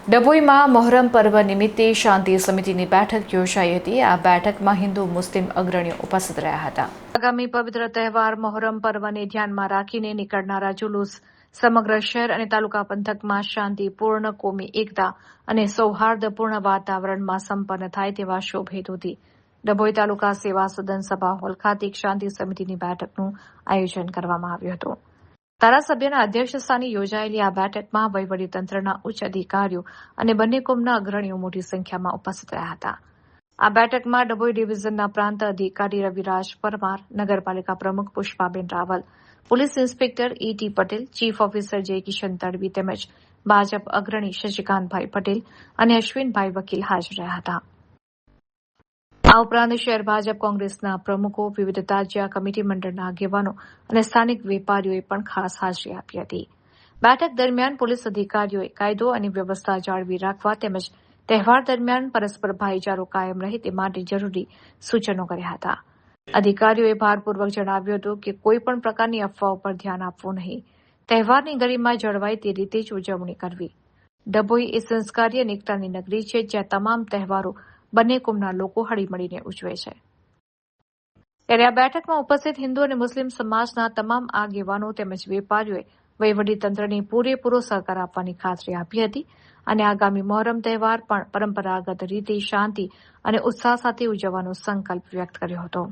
ડભોઈમાં મોહરમ પર્વ નિમિત્તે શાંતિ સમિતિની બેઠક યોજાઈ હતી. આ બેઠકમાં હિન્દુ મુસ્લિમ અગ્રણીઓ ઉપસ્થિત રહ્યા હતા. આગામી પવિત્ર તહેવાર મોહરમ પર્વને ધ્યાનમાં રાખીને નીકળનારા જુલુસ સમગ્ર શહેર અને તાલુકા પંથકમાં શાંતિપૂર્ણ, કોમી એકતા અને સૌહાર્દપૂર્ણ વાતાવરણમાં સંપન્ન થાય તેવા શુભ હેતુથી ડભોઈ તાલુકા સેવા સદન સભા હોલ ખાતે શાંતિ સમિતિની બેઠકનું આયોજન કરવામાં આવ્યું હતું. ધારાસભ્યના અધ્યક્ષસ્થાને યોજાયેલી આ બેઠકમાં વહીવટીતંત્રના ઉચ્ચ અધિકારીઓ અને બંને કોમના અગ્રણીઓ મોટી સંખ્યામાં ઉપસ્થિત રહ્યા હતા. આ બેઠકમાં ડભોઈ ડિવિઝનના પ્રાંત અધિકારી રવિરાજ પરમાર, નગરપાલિકા પ્રમુખ Pushpaben Raval, police inspector E.T. Patel, chief officer J. Kishan Tadvi તેમજ ભાજપ અગ્રણી શશિકાંતભાઈ પટેલ અને અશ્વિનભાઈ વકીલ હાજર રહ્યા હતા. આ ઉપરાંત શહેર ભાજપ કોંગ્રેસના પ્રમુખો, વિવિધ તાજિયા કમિટી મંડળના આગેવાનો અને સ્થાનિક વેપારીઓએ પણ ખાસ હાજરી આપી હતી. બેઠક દરમિયાન પોલીસ અધિકારીઓએ કાયદો અને વ્યવસ્થા જાળવી રાખવા તેમજ તહેવાર દરમિયાન પરસ્પર ભાઈચારો કાયમ રહે તે માટે જરૂરી સૂચનો કર્યા હતા. અધિકારીઓએ ભારપૂર્વક જણાવ્યું હતું કે કોઈપણ પ્રકારની અફવાઓ પર ધ્યાન આપવું નહીં. તહેવારની ગરિમા જળવાય તે રીતે જ ઉજવણી કરવી. ડભોઈ એ સંસ્કારી અને એકતાની નગરી છે, જ્યાં તમામ તહેવારો બંને કોમના લોકો હળીમળીને ઉજવે છે. ત્યારે આ બેઠકમાં ઉપસ્થિત હિન્દુ અને મુસ્લિમ સમાજના તમામ આગેવાનો તેમજ વેપારીઓએ વહીવટીતંત્રને પૂરેપૂરો સહકાર આપવાની ખાતરી આપી હતી અને આગામી મોહરમ તહેવાર પણ પરંપરાગત રીતે શાંતિ અને ઉત્સાહ સાથે ઉજવવાનો સંકલ્પ વ્યક્ત કર્યો હતો.